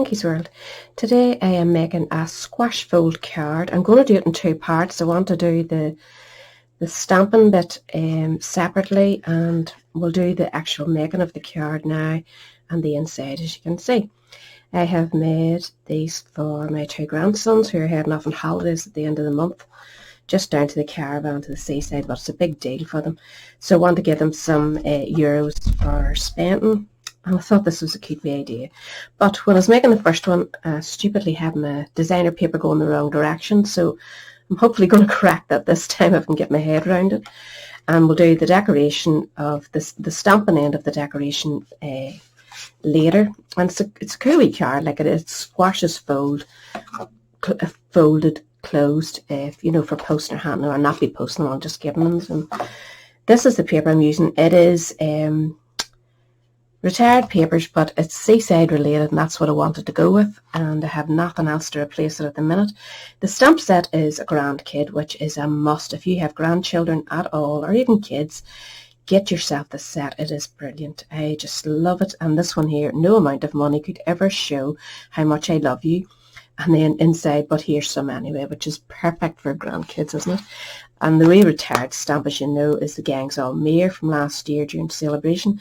Pinky's World. Today I am making a squash fold card. I'm going to do it in two parts. I want to do the stamping bit separately, and we'll do the actual making of the card now and the inside, as you can see. I have made these for my two grandsons who are heading off on holidays at the end of the month, just down to the caravan to the seaside, but it's a big deal for them. So I want to give them some euros for spending. And I thought this was a cute idea. But when I was making the first one, I stupidly had my designer paper going the wrong direction. So I'm hopefully going to correct that this time if I can get my head around it. And we'll do the decoration of the stamping end of the decoration later. And it's a cool wee card. Like it squashes folded, closed, you know, for posting or handling, or not be posting, I'll just give them. And this is the paper I'm using. It is retired papers, but it's seaside related, and that's what I wanted to go with, and I have nothing else to replace it at the minute. The stamp set is a Grand Kid, which is a must. If you have grandchildren at all, or even kids, get yourself the set. It is brilliant. I just love it. And this one here, no amount of money could ever show how much I love you. And then inside, but here's some anyway, which is perfect for grandkids, isn't it? And the retired stamp, as you know, is the Gangs All Mere from last year during celebration.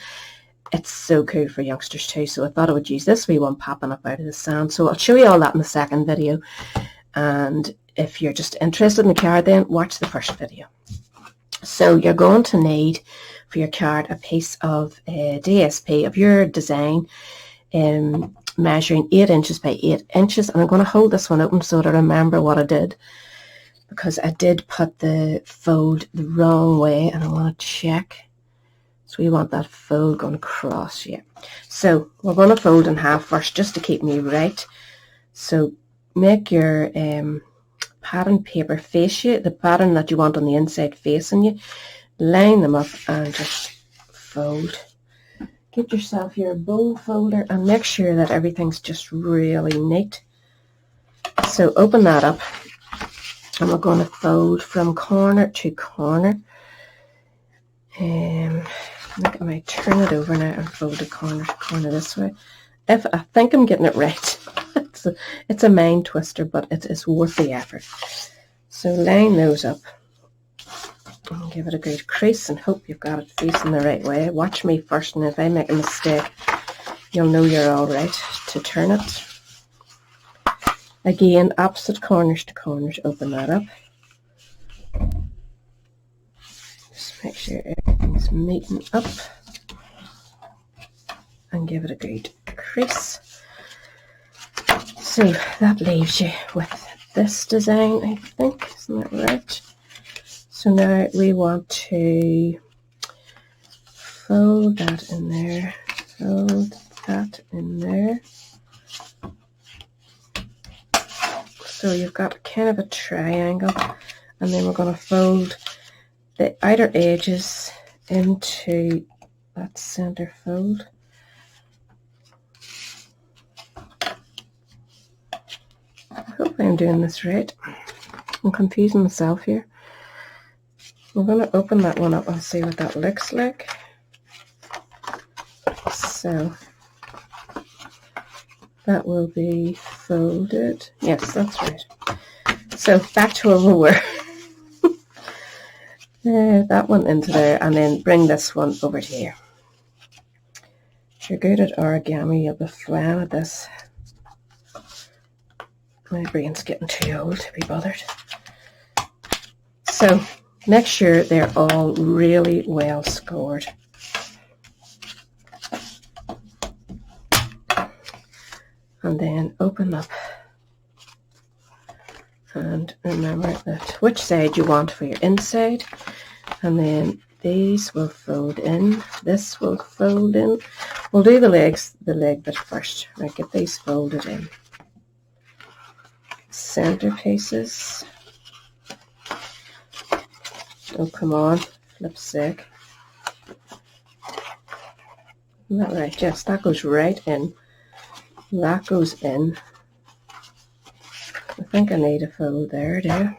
It's so cool for youngsters too, so I thought I would use this wee one popping up out of the sand. So I'll show you all that in the second video, and if you're just interested in the card, then watch the first video. So you're going to need for your card a piece of DSP of your design, measuring 8 inches by 8 inches, and I'm going to hold this one open so that I remember what I did, because I did put the fold the wrong way and I want to check. So we want that fold going across, yeah. So we're going to fold in half first, just to keep me right. So make your pattern paper face you, the pattern that you want on the inside facing you. Line them up and just fold. Get yourself your bowl folder and make sure that everything's just really neat. So open that up, and we're going to fold from corner to corner. I think I might turn it over now and fold it corner to corner this way. If I think I'm getting it right. It's a mind twister, but it is worth the effort. So line those up and give it a good crease and hope you've got it facing the right way. Watch me first, and if I make a mistake, you'll know you're all right to turn it. Again, opposite corners to corners, open that up. Make sure everything's meeting up and give it a good crease. So that leaves you with this design, I think, isn't that right? So now we want to fold that in there, fold that in there. So you've got kind of a triangle, and then we're going to fold the outer edges into that center fold. I hope I'm doing this right. I'm confusing myself here. We're going to open that one up and see what that looks like. So that will be folded. Yes, that's right. So back to where we were. That one into there, and then bring this one over to here. If you're good at origami, you'll be flying at this. My brain's getting too old to be bothered. So make sure they're all really well scored. And then open up. And remember that which side you want for your inside. And then these will fold in. This will fold in. We'll do the leg bit first. Right, get these folded in. Center pieces. Oh, come on. Flip sick. Isn't that right? Yes, that goes right in. That goes in. I think I need a fold there, do you?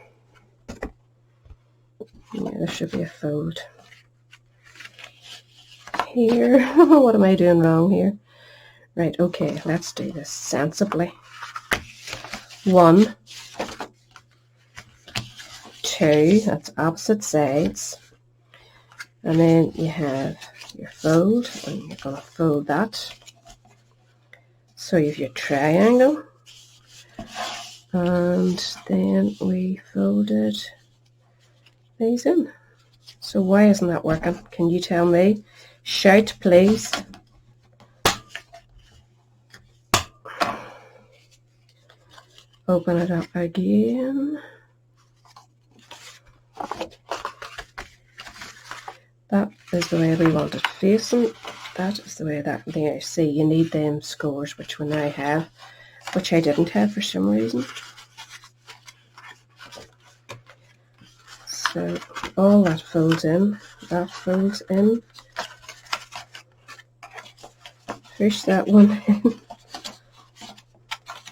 Yeah, there should be a fold here. What am I doing wrong here? Right, okay, let's do this sensibly. 1, 2, that's opposite sides. And then you have your fold, and you're going to fold that. So you have your triangle. And then we folded these in. So why isn't that working? Can you tell me? Shout, please. Open it up again. That is the way we want it facing. That is the way that, there, see, you need them scores, which we now have, which I didn't have for some reason. So all that folds in, that folds in. Push that one in.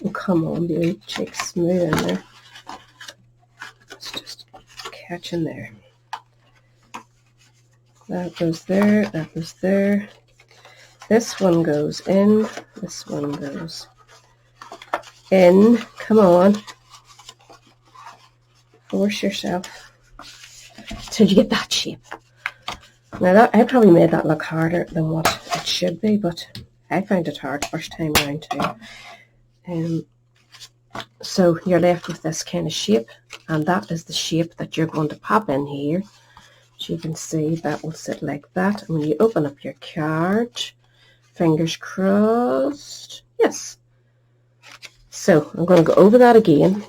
Oh, come on, baby, cheeks smooth in there. It's just catching there. That goes there, that goes there. This one goes in, this one goes in. Come on. Force yourself till you get that shape. Now that I probably made that look harder than what it should be, but I found it hard first time round too. So you're left with this kind of shape, and that is the shape that you're going to pop in here. As you can see, that will sit like that. And when you open up your card, fingers crossed, yes. So I'm going to go over that again.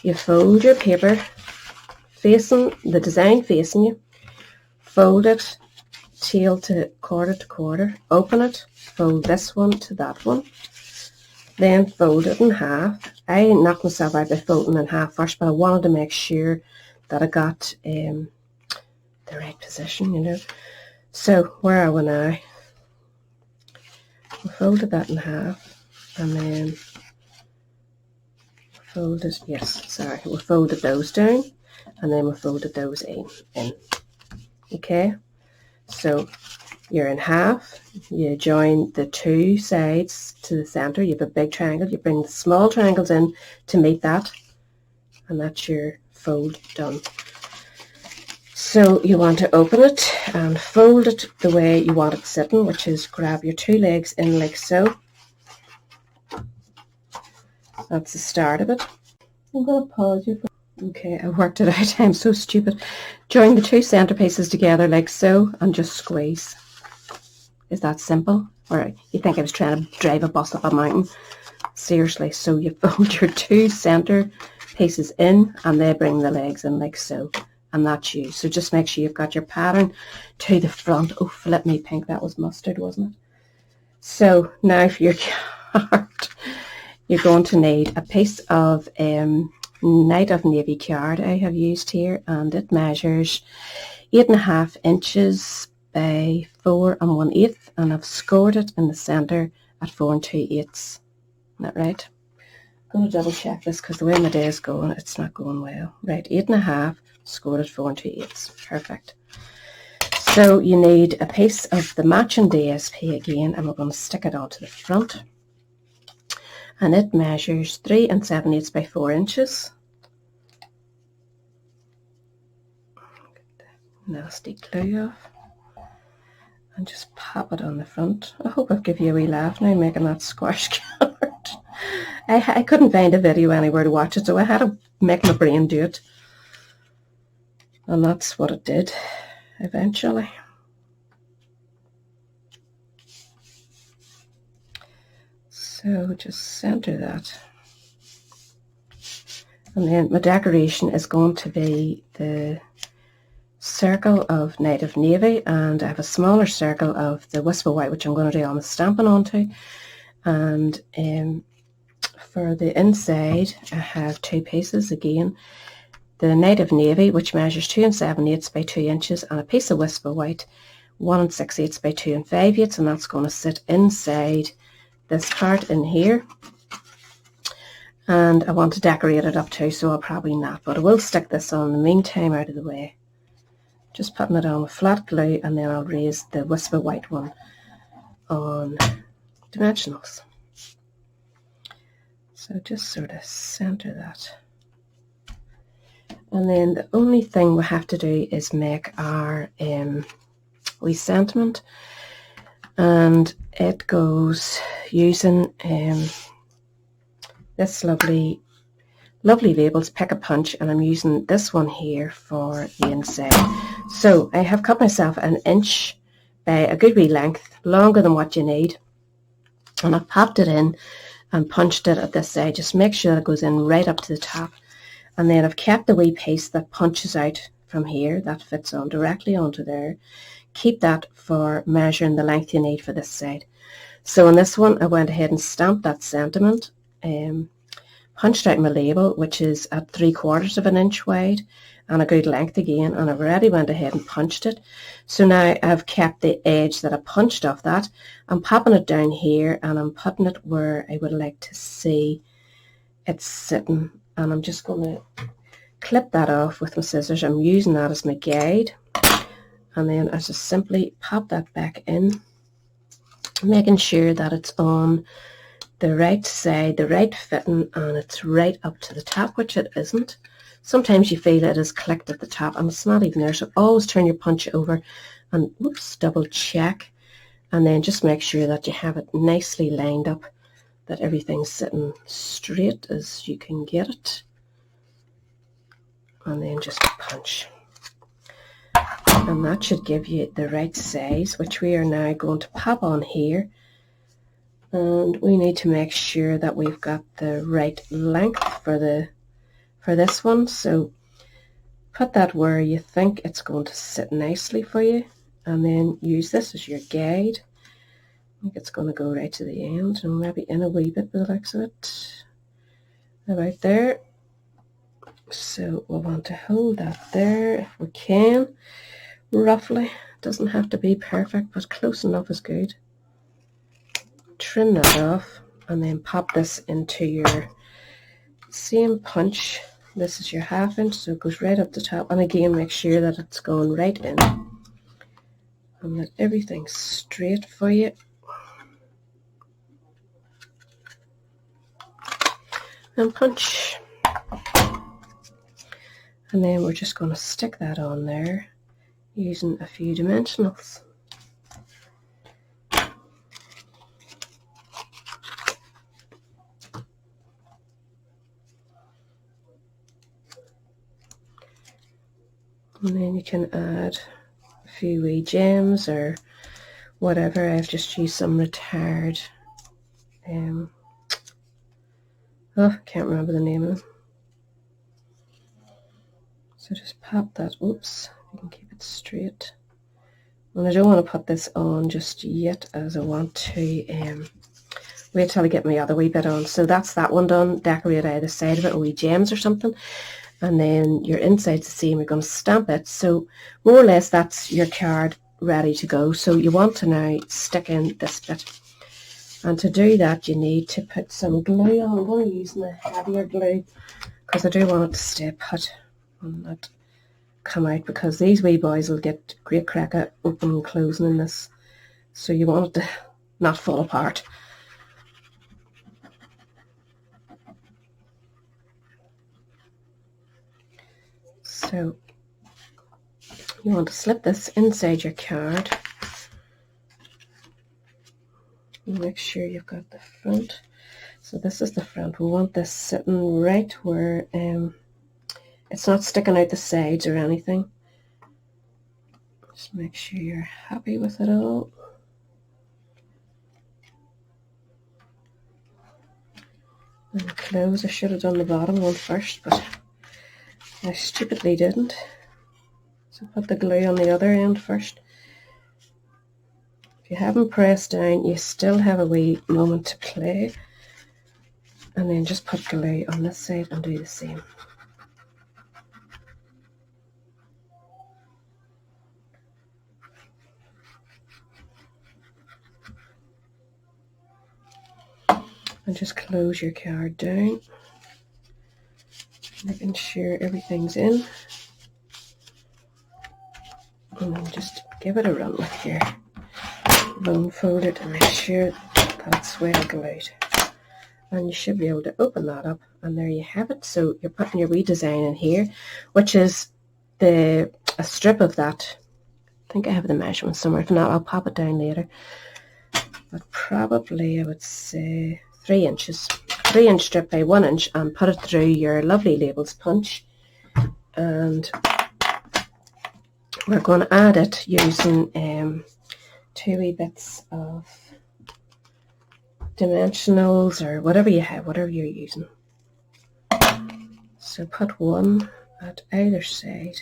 You fold your paper facing the design facing you, fold it tail to quarter, open it, fold this one to that one, then fold it in half. I knocked myself out by folding in half first, but I wanted to make sure that I got the right position, you know. So where are we now? We folded that in half, and then folded, yes, sorry, we folded those down, and then we folded those in. Okay, so you're in half, you join the two sides to the center, you have a big triangle, you bring the small triangles in to meet that, and that's your fold done. So you want to open it and fold it the way you want it sitting, which is grab your two legs in like so. That's the start of it. I'm going to pause you for... Okay, I worked it out. I'm so stupid. Join the two center pieces together like so and just squeeze. Is that simple? Or you think I was trying to drive a bus up a mountain? Seriously, so you fold your two center pieces in and they bring the legs in like so. And that's you. So just make sure you've got your pattern to the front. Oh, flip me pink. That was mustard, wasn't it? So now for your card, you're going to need a piece of Night of Navy card I have used here, and it measures 8.5 inches by 4 1/8, and I've scored it in the center at 4 2/8. Isn't that right? I'm going to double check this because the way my day is going, it's not going well. Right, 8.5, scored at 4 2/8. Perfect. So you need a piece of the matching DSP again, and we're going to stick it onto the front. And it measures 3 7/8 by 4 inches. Get the nasty glue off. And just pop it on the front. I hope I'll give you a wee laugh now making that squash card. I couldn't find a video anywhere to watch it, so I had to make my brain do it. And that's what it did eventually. So just center that. And then my decoration is going to be the circle of Night of Navy, and I have a smaller circle of the Whisper White, which I'm going to do all the stamping onto. And for the inside, I have two pieces again. The Night of Navy, which measures 2 7/8 by 2 inches, and a piece of Whisper White, 1 6/8 by 2 5/8, and that's going to sit inside this part in here. And I want to decorate it up too, so I'll probably not, but I will stick this on in the meantime out of the way. Just putting it on with flat glue, and then I'll raise the Whisper White one on dimensionals. So just sort of center that. And then the only thing we have to do is make our wee sentiment, and it goes using this lovely labels, Pick a Punch, and I'm using this one here for the inside. So I have cut myself an inch by a good wee length, longer than what you need, and I've popped it in and punched it at this side. Just make sure that it goes in right up to the top. And then I've kept the wee piece that punches out from here, that fits on directly onto there. Keep that for measuring the length you need for this side. So on this one, I went ahead and stamped that sentiment, punched out my label, which is at 3/4 of an inch wide and a good length again, and I've already went ahead and punched it. So now I've kept the edge that I punched off that. I'm popping it down here, and I'm putting it where I would like to see it sitting. And I'm just going to clip that off with my scissors. I'm using that as my guide. And then I just simply pop that back in, making sure that it's on the right side, the right fitting, and it's right up to the top, which it isn't. Sometimes you feel it is clicked at the top, and it's not even there. So always turn your punch over and double check. And then just make sure that you have it nicely lined up, that everything's sitting straight as you can get it, and then just punch. And that should give you the right size, which we are now going to pop on here. And we need to make sure that we've got the right length for this one. So put that where you think it's going to sit nicely for you, and then use this as your guide. I think it's going to go right to the end, and maybe in a wee bit by the looks of it. About there. So we'll want to hold that there if we can, roughly. It doesn't have to be perfect, but close enough is good. Trim that off, and then pop this into your same punch. This is your 1/2 inch, so it goes right up the top. And again, make sure that it's going right in, and that everything's straight for you. And punch. And then we're just going to stick that on there using a few dimensionals. And then you can add a few wee gems or whatever. I've just used some retard. I can't remember the name of them. So just pop that. Oops, you can keep it straight. And I don't want to put this on just yet, as I want to wait till I get my other wee bit on. So that's that one done. Decorate either side of it with wee gems or something. And then your inside's the same. You're going to stamp it. So more or less that's your card ready to go. So you want to now stick in this bit. And to do that, you need to put some glue on. I'm going to use the heavier glue because I do want it to stay put and not come out, because these wee boys will get great crack at opening and closing in this. So you want it to not fall apart. So you want to slip this inside your card. Make sure you've got the front. So this is the front. We want this sitting right where it's not sticking out the sides or anything. Just make sure you're happy with it all. And close. I should have done the bottom one first, but I stupidly didn't. So put the glue on the other end first. If you haven't pressed down, you still have a wee moment to play. And then just put glue on this side and do the same. And just close your card down, making sure everything's in. And then just give it a run with your bone folder to make sure that it's well glued. And you should be able to open that up, and there you have it. So you're putting your wee design in here, which is a strip of that. I think I have the measurement somewhere. If not, I'll pop it down later. But probably I would say 3 inches. 3-inch strip by 1 inch, and put it through your lovely labels punch. And we're going to add it using 2 wee bits of dimensionals or whatever you have, whatever you're using. So put one at either side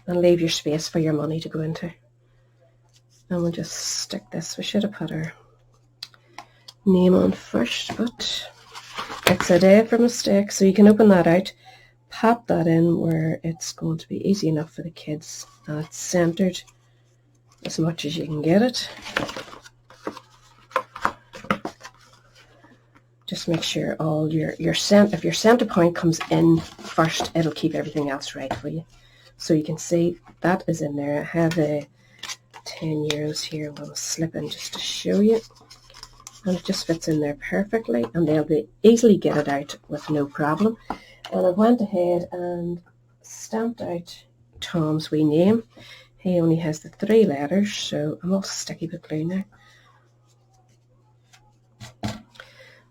and leave your space for your money to go into. And we'll just stick this. We should have put our name on first, but it's a day for mistake. So you can open that out, pop that in where it's going to be easy enough for the kids, and it's centered as much as you can get it. Just make sure all if your center point comes in first, it'll keep everything else right for you. So you can see that is in there. I have a 10 euros here. I'm going to slip in just to show you. And it just fits in there perfectly, and they'll be easily get it out with no problem. And I went ahead and stamped out Tom's wee name. He only has the 3 letters, so I'm all sticky with glue now.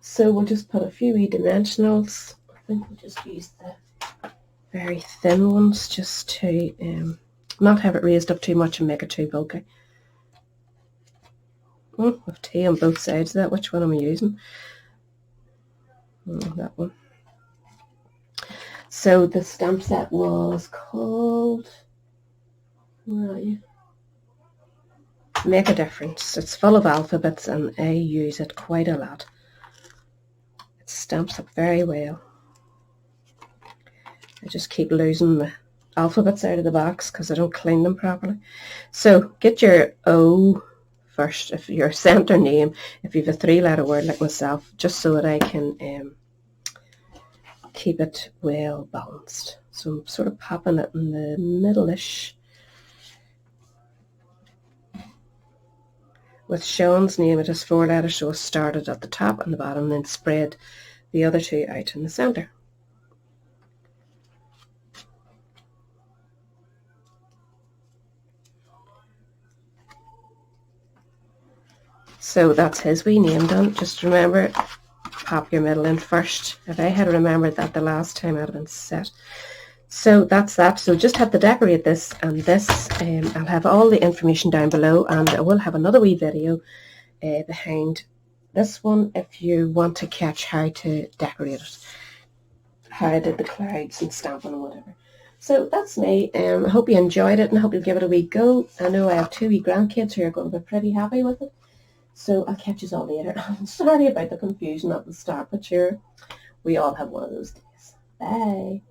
So we'll just put a few wee dimensionals. I think we'll just use the very thin ones just to not have it raised up too much and make it too bulky. With T on both sides of that. Which one am I using? That one. So the stamp set was called, where are you? Make a Difference. It's full of alphabets and I use it quite a lot. It stamps up very well. I just keep losing the alphabets out of the box because I don't clean them properly. So get your O first, if your center name, if you have a 3-letter word like myself, just so that I can keep it well balanced. So I'm sort of popping it in the middle-ish. With Sean's name, it has 4 letters, so I started at the top and the bottom, and then spread the other 2 out in the center. So that's his wee name done. Just remember, pop your middle in first. If I had remembered that the last time, I'd have been set. So that's that. So just have to decorate this and this. I'll have all the information down below, and I will have another wee video behind this one if you want to catch how to decorate it, how I did the clouds and stamping and whatever. So that's me. I hope you enjoyed it, and I hope you'll give it a wee go. I know I have 2 wee grandkids who are going to be pretty happy with it. So I'll catch you all later. I'm sorry about the confusion at the start, but sure, we all have one of those days. Bye.